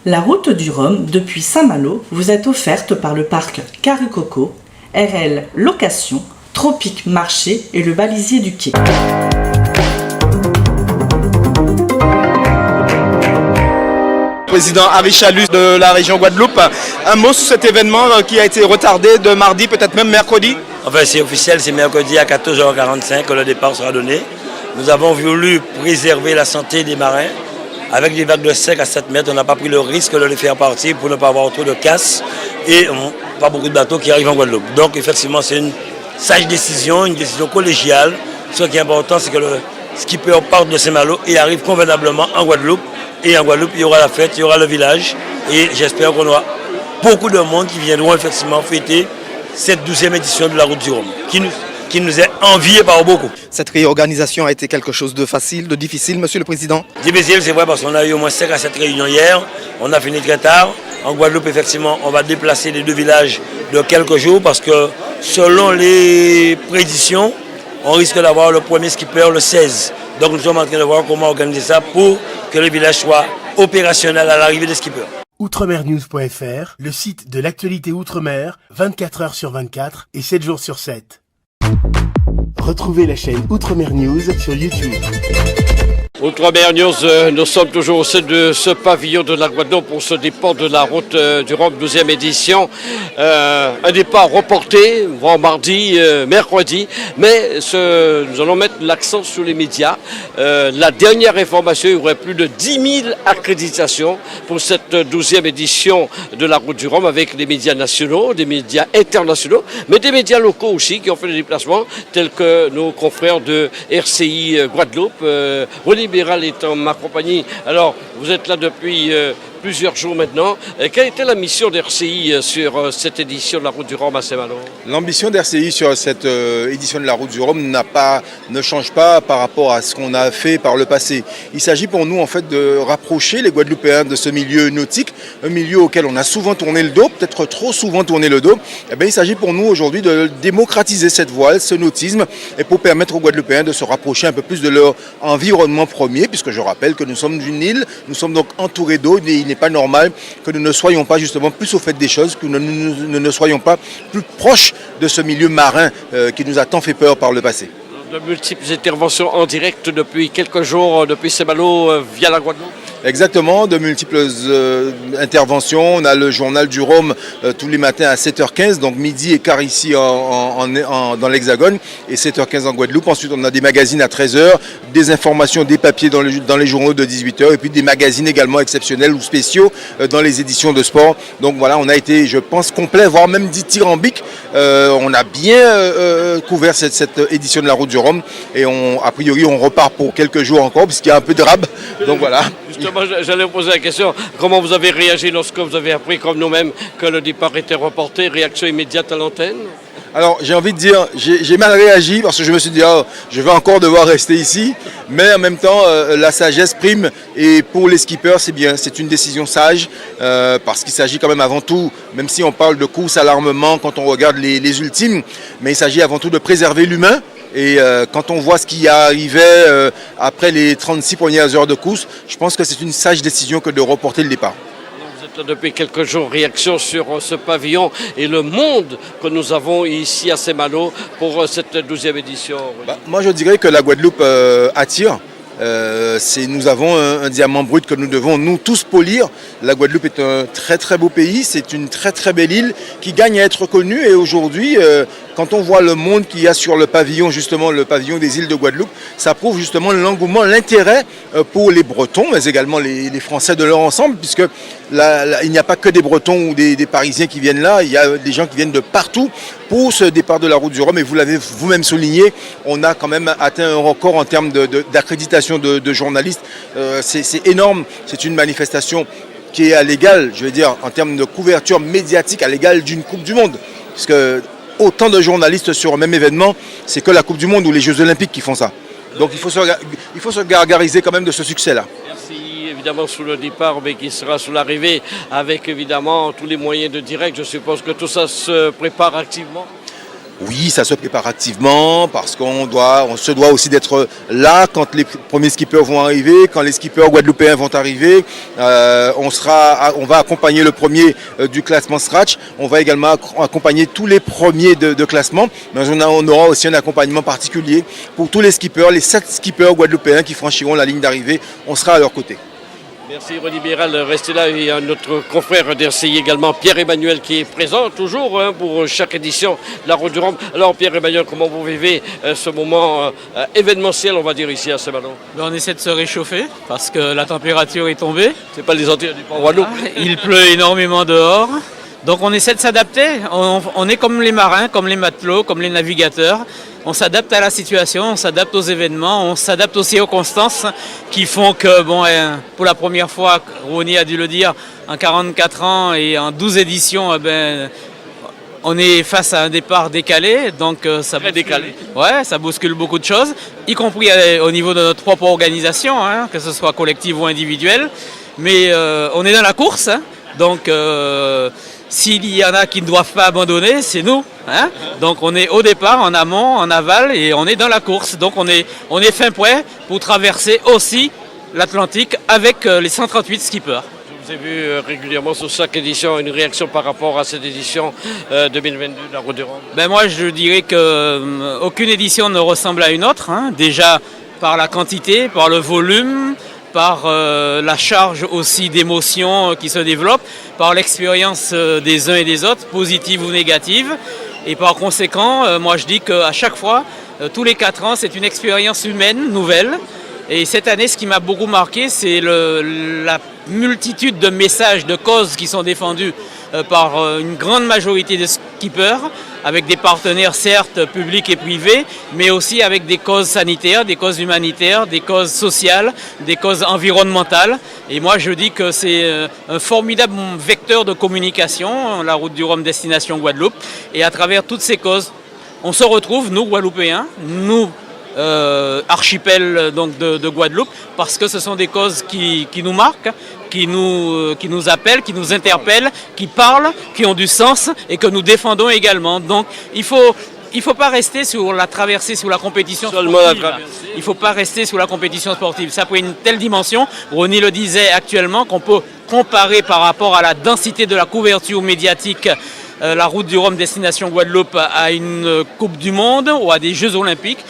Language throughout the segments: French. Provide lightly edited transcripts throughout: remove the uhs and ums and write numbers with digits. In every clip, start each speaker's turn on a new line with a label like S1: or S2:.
S1: La route du Rhum depuis Saint-Malo vous est offerte par le parc Caricoco, RL Location, Tropique Marché et le Balisier du Quai.
S2: Président Harry Chalus de la région Guadeloupe. Un mot sur cet événement qui a été retardé de mardi, peut-être même mercredi.
S3: Enfin, c'est officiel, c'est mercredi à 14h45 que le départ sera donné. Nous avons voulu préserver la santé des marins. Avec des vagues de 5 à 7 mètres, on n'a pas pris le risque de les faire partir pour ne pas avoir trop de casse et pas beaucoup de bateaux qui arrivent en Guadeloupe. Donc effectivement, c'est une sage décision, une décision collégiale. Ce qui est important, c'est que le skipper parte de Saint-Malo et arrive convenablement en Guadeloupe. Et en Guadeloupe, il y aura la fête, il y aura le village. Et j'espère qu'on aura beaucoup de monde qui viendront effectivement fêter cette 12e édition de la Route du Rhum, qui nous est enviée par beaucoup.
S2: Cette réorganisation a été quelque chose de facile, de difficile, Monsieur le Président?
S3: Difficile, c'est vrai, parce qu'on a eu au moins 5 à 7 réunions hier. On a fini très tard. En Guadeloupe, effectivement, on va déplacer les deux villages de quelques jours parce que selon les prédictions, on risque d'avoir le premier skipper le 16. Donc nous sommes en train de voir comment organiser ça pour que le village soit opérationnel à l'arrivée des skippers.
S4: Outremernews.fr, le site de l'actualité Outre-mer, 24 heures sur 24 et 7 jours sur 7. Retrouvez la chaîne Outremer News sur YouTube.
S5: Outremer News, nous sommes toujours au sein de ce pavillon de la Guadeloupe pour ce départ de la route du Rhum 12e édition. Un départ reporté, mardi, mercredi, mais nous allons mettre l'accent sur les médias. La dernière information, il y aurait plus de 10 000 accréditations pour cette 12e édition de la route du Rhum avec des médias nationaux, des médias internationaux, mais des médias locaux aussi qui ont fait des déplacements, tels que nos confrères de RCI Guadeloupe. Libéral est en ma compagnie. Alors, vous êtes là depuis plusieurs jours maintenant. Quelle était la mission d'RCI sur cette édition de la Route du Rhum à Saint-Malo?
S2: L'ambition d'RCI sur cette édition de la Route du Rhum ne change pas par rapport à ce qu'on a fait par le passé. Il s'agit pour nous en fait de rapprocher les Guadeloupéens de ce milieu nautique, un milieu auquel on a souvent tourné le dos, peut-être trop souvent tourné le dos. Il s'agit pour nous aujourd'hui de démocratiser cette voile, ce nautisme, et pour permettre aux Guadeloupéens de se rapprocher un peu plus de leur environnement premier, puisque je rappelle que nous sommes une île, nous sommes donc entourés d'eau, et il n'est pas normal que nous ne soyons pas justement plus au fait des choses, que nous ne soyons pas plus proches de ce milieu marin qui nous a tant fait peur par le passé.
S5: De multiples interventions en direct depuis quelques jours, depuis Saint-Malo via la Guadeloupe.
S2: Exactement, de multiples interventions. On a le journal du Rhum tous les matins à 7h15, donc midi et quart ici dans l'Hexagone et 7h15 en Guadeloupe. Ensuite, on a des magazines à 13h, des informations, des papiers dans les journaux de 18h et puis des magazines également exceptionnels ou spéciaux dans les éditions de sport. Donc voilà, on a été, je pense, complet, voire même dithyrambique. On a bien couvert cette édition de la Route du Rhum et a priori, on repart pour quelques jours encore puisqu'il y a un peu de rab. Donc voilà.
S5: Justement, j'allais vous poser la question, comment vous avez réagi lorsque vous avez appris, comme nous-mêmes, que le départ était reporté? Réaction immédiate à l'antenne?
S2: Alors j'ai envie de dire, j'ai mal réagi parce que je me suis dit, je vais encore devoir rester ici, mais en même temps, la sagesse prime et pour les skippers, c'est bien, c'est une décision sage parce qu'il s'agit quand même avant tout, même si on parle de course à l'armement quand on regarde les ultimes, mais il s'agit avant tout de préserver l'humain. Et quand on voit ce qui arrivait après les 36 premières heures de course, je pense que c'est une sage décision que de reporter le départ.
S5: Vous êtes là depuis quelques jours, réaction sur ce pavillon et le monde que nous avons ici à Saint-Malo pour cette 12e édition. Oui.
S2: Moi je dirais que la Guadeloupe attire. Nous avons un diamant brut que nous devons nous tous polir. La Guadeloupe est un très très beau pays, c'est une très très belle île qui gagne à être connue et aujourd'hui quand on voit le monde qu'il y a sur le pavillon, justement le pavillon des îles de Guadeloupe, ça prouve justement l'engouement, l'intérêt pour les Bretons, mais également les Français de leur ensemble, puisque il n'y a pas que des Bretons ou des Parisiens qui viennent là, il y a des gens qui viennent de partout pour ce départ de la Route du Rhum. Et vous l'avez vous-même souligné, on a quand même atteint un record en termes d'accréditation de journalistes. C'est énorme, c'est une manifestation qui est à l'égal, je veux dire, en termes de couverture médiatique, à l'égal d'une Coupe du Monde. Puisque autant de journalistes sur un même événement, c'est que la Coupe du Monde ou les Jeux Olympiques qui font ça. Donc il faut se gargariser quand même de ce succès-là.
S5: Merci évidemment sous le départ, mais qui sera sous l'arrivée, avec évidemment tous les moyens de direct. Je suppose que tout ça se prépare activement.
S2: Oui, ça se prépare activement parce qu'on se doit aussi d'être là quand les premiers skippers vont arriver, quand les skippers guadeloupéens vont arriver. On va accompagner le premier du classement Scratch. On va également accompagner tous les premiers de classement. Mais on aura aussi un accompagnement particulier pour tous les skippers, les 7 skippers guadeloupéens qui franchiront la ligne d'arrivée. On sera à leur côté.
S5: Merci René Béral, restez là. Il y a notre confrère d'RCI également, Pierre-Emmanuel, qui est présent toujours pour chaque édition de la Route du Rhum. Alors Pierre-Emmanuel, comment vous vivez ce moment événementiel, on va dire, ici à Saint-Malo?
S6: On essaie de se réchauffer parce que la température est tombée.
S5: C'est pas les Antilles du Port-Guadeloupe.
S6: Il pleut énormément dehors. Donc on essaie de s'adapter. On est comme les marins, comme les matelots, comme les navigateurs. On s'adapte à la situation, on s'adapte aux événements, on s'adapte aussi aux constances qui font que, pour la première fois, Ronnie a dû le dire, en 44 ans et en 12 éditions, on est face à un départ décalé. Donc ça
S5: Très décalé.
S6: Ouais, ça bouscule beaucoup de choses, y compris au niveau de notre propre organisation, que ce soit collective ou individuelle. Mais on est dans la course, donc... S'il y en a qui ne doivent pas abandonner, c'est nous. Donc on est au départ, en amont, en aval, et on est dans la course. Donc on est fin prêt pour traverser aussi l'Atlantique avec les 138 skippers.
S5: Vous avez vu régulièrement sur chaque édition une réaction par rapport à cette édition 2022 de la Route du Rhum?
S6: Moi je dirais qu'aucune édition ne ressemble à une autre. Déjà par la quantité, par le volume, par la charge aussi d'émotions qui se développe, par l'expérience des uns et des autres, positive ou négative. Et par conséquent, moi je dis qu'à chaque fois, tous les 4 ans, c'est une expérience humaine nouvelle. Et cette année, ce qui m'a beaucoup marqué, c'est la multitude de messages, de causes qui sont défendus par une grande majorité de skippers, avec des partenaires certes publics et privés, mais aussi avec des causes sanitaires, des causes humanitaires, des causes sociales, des causes environnementales. Et moi je dis que c'est un formidable vecteur de communication, la Route du Rhum destination Guadeloupe. Et à travers toutes ces causes, on se retrouve, nous Guadeloupéens, nous archipel donc de Guadeloupe, parce que ce sont des causes qui nous marquent, qui nous appellent, qui nous interpellent, qui parlent, qui ont du sens et que nous défendons également. Donc il faut pas rester sur la traversée, sur la compétition sportive. Il ne faut pas rester sur la compétition sportive. Ça prend une telle dimension. Ronnie le disait actuellement qu'on peut comparer par rapport à la densité de la couverture médiatique la Route du Rhum destination Guadeloupe à une Coupe du Monde ou à des Jeux Olympiques.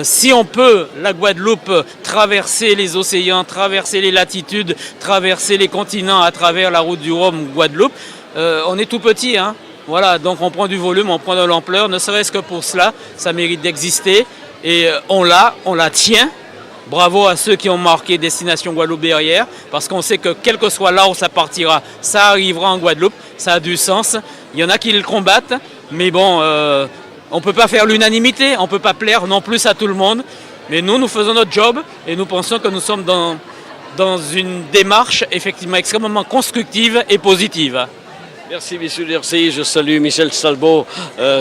S6: Si on peut, la Guadeloupe, traverser les océans, traverser les latitudes, traverser les continents à travers la Route du Rhum Guadeloupe, on est tout petit. Voilà, donc on prend du volume, on prend de l'ampleur, ne serait-ce que pour cela, ça mérite d'exister. Et on la tient. Bravo à ceux qui ont marqué Destination Guadeloupe derrière, parce qu'on sait que quel que soit là où ça partira, ça arrivera en Guadeloupe, ça a du sens. Il y en a qui le combattent, mais bon... on ne peut pas faire l'unanimité, on ne peut pas plaire non plus à tout le monde. Mais nous faisons notre job et nous pensons que nous sommes dans une démarche effectivement extrêmement constructive et positive.
S5: Merci messieurs de RCI, je salue Michel Salbot,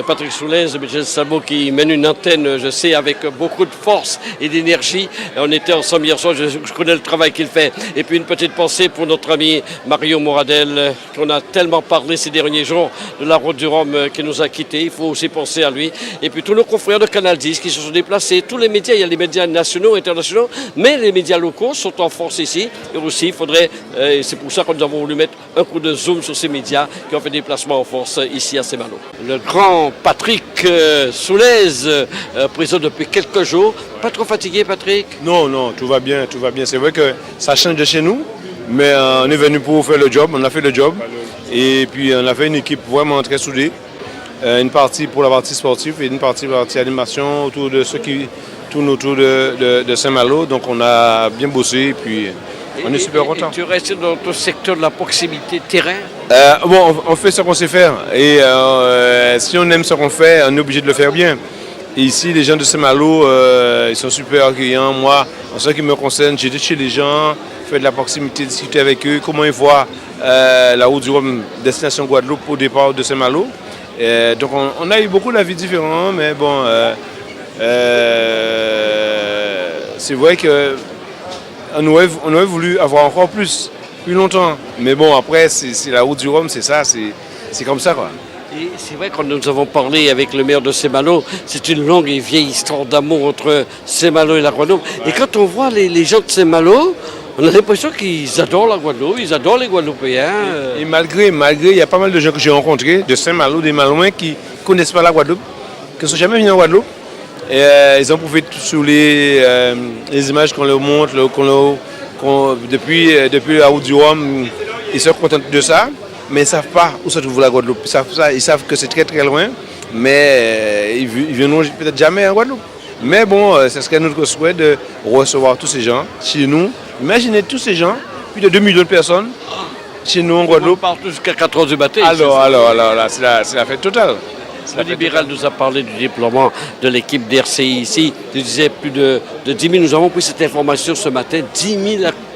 S5: Patrick Soulez, Michel Salbot qui mène une antenne, je sais, avec beaucoup de force et d'énergie. On était ensemble hier soir, je connais le travail qu'il fait. Et puis une petite pensée pour notre ami Mario Moradel, qu'on a tellement parlé ces derniers jours de la Route du Rhum qui nous a quittés. Il faut aussi penser à lui. Et puis tous nos confrères de Canal 10 qui se sont déplacés, tous les médias, il y a les médias nationaux, internationaux, mais les médias locaux sont en force ici. Et aussi, il faudrait, et c'est pour ça que nous avons voulu mettre un coup de zoom sur ces médias qui ont fait des déplacements en force ici à Saint-Malo. Le grand Patrick Soulez, présent depuis quelques jours. Pas trop fatigué, Patrick?
S7: Non, tout va bien, tout va bien. C'est vrai que ça change de chez nous, mais on est venu pour faire le job, on a fait le job. Et puis on a fait une équipe vraiment très soudée. Une partie pour la partie sportive et une partie animation autour de ceux qui tournent autour de Saint-Malo. Donc on a bien bossé et puis... on est super content.
S5: Tu restes dans ton secteur de la proximité terrain?
S7: On fait ce qu'on sait faire. Et si on aime ce qu'on fait, on est obligé de le faire bien. Et ici, les gens de Saint-Malo, ils sont super accueillants. Moi, en ce qui me concerne, j'étais chez les gens, faire de la proximité, discuter avec eux, comment ils voient la Route du Rhum destination Guadeloupe au départ de Saint-Malo. Donc on a eu beaucoup d'avis différents, mais bon, c'est vrai que on aurait voulu avoir encore plus longtemps. Mais bon, après, c'est la Route du Rhum, c'est ça, c'est comme ça, quoi.
S5: Et c'est vrai, quand nous avons parlé avec le maire de Saint-Malo, c'est une longue et vieille histoire d'amour entre Saint-Malo et la Guadeloupe. Et quand on voit les gens de Saint-Malo, on a l'impression qu'ils adorent la Guadeloupe, ils adorent les Guadeloupéens.
S7: Et malgré, il y a pas mal de gens que j'ai rencontrés de Saint-Malo, des Malouins qui ne connaissent pas la Guadeloupe, qui ne sont jamais venus en Guadeloupe. Et ils ont profité sur les images qu'on leur montre, depuis la route du Rhum, ils sont contents de ça, mais ils ne savent pas où se trouve la Guadeloupe. Ils savent que c'est très très loin, mais ils ne viendront peut-être jamais en Guadeloupe. Mais bon, c'est ce que notre souhait de recevoir tous ces gens chez nous. Imaginez tous ces gens, plus de 2 millions de personnes chez nous en Guadeloupe.
S5: On part jusqu'à 4 h du matin.
S7: Alors là, c'est la fête totale.
S5: Le libéral nous a parlé du déploiement de l'équipe d'RCI ici. Il disait plus de 10 000. Nous avons pris cette information ce matin.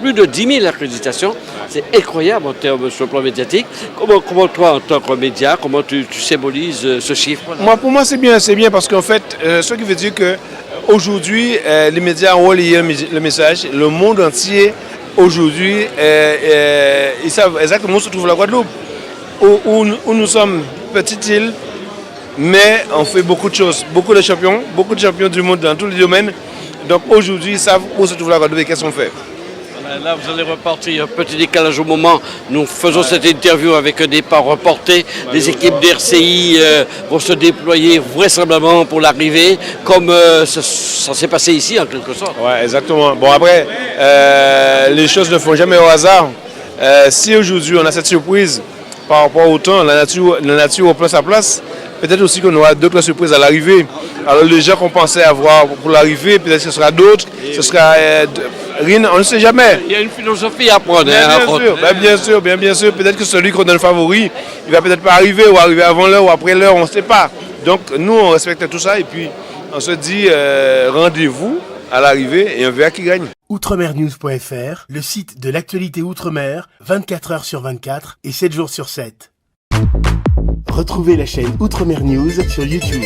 S5: Plus de 10 000 accréditations. C'est incroyable en termes sur le plan médiatique. Comment toi, en tant que média, comment tu symbolises ce chiffre?
S7: Pour moi, c'est bien parce qu'en fait, ce qui veut dire qu'aujourd'hui, les médias ont relayé le message. Le monde entier, aujourd'hui, ils savent exactement où se trouve la Guadeloupe. Où nous sommes, petite île, mais on fait beaucoup de choses, beaucoup de champions du monde dans tous les domaines. Donc aujourd'hui, ils savent où se trouve la Guadeloupe et qu'est-ce qu'on fait.
S5: Là, vous allez repartir, un petit décalage au moment. Nous faisons cette interview avec un départ reporté. Les équipes d'RCI vont se déployer vraisemblablement pour l'arrivée, comme ça s'est passé ici en quelque sorte.
S7: Oui, exactement. Bon, après, les choses ne font jamais au hasard. Si aujourd'hui on a cette surprise par rapport au temps, la nature reprend sa place. Peut-être aussi qu'on aura d'autres surprises à l'arrivée. Alors les gens qu'on pensait avoir pour l'arrivée, peut-être que ce sera d'autres, ce sera rien, on ne sait jamais.
S5: Il y a une philosophie à prendre.
S7: Bien sûr. Peut-être que celui qu'on donne favori, il va peut-être pas arriver ou arriver avant l'heure ou après l'heure, on ne sait pas. Donc nous, on respecte tout ça et puis on se dit rendez-vous à l'arrivée et on verra qui gagne.
S4: Outremernews.fr, le site de l'actualité Outre-mer, 24 h sur 24 et 7 jours sur 7. Retrouvez la chaîne Outremer News sur YouTube.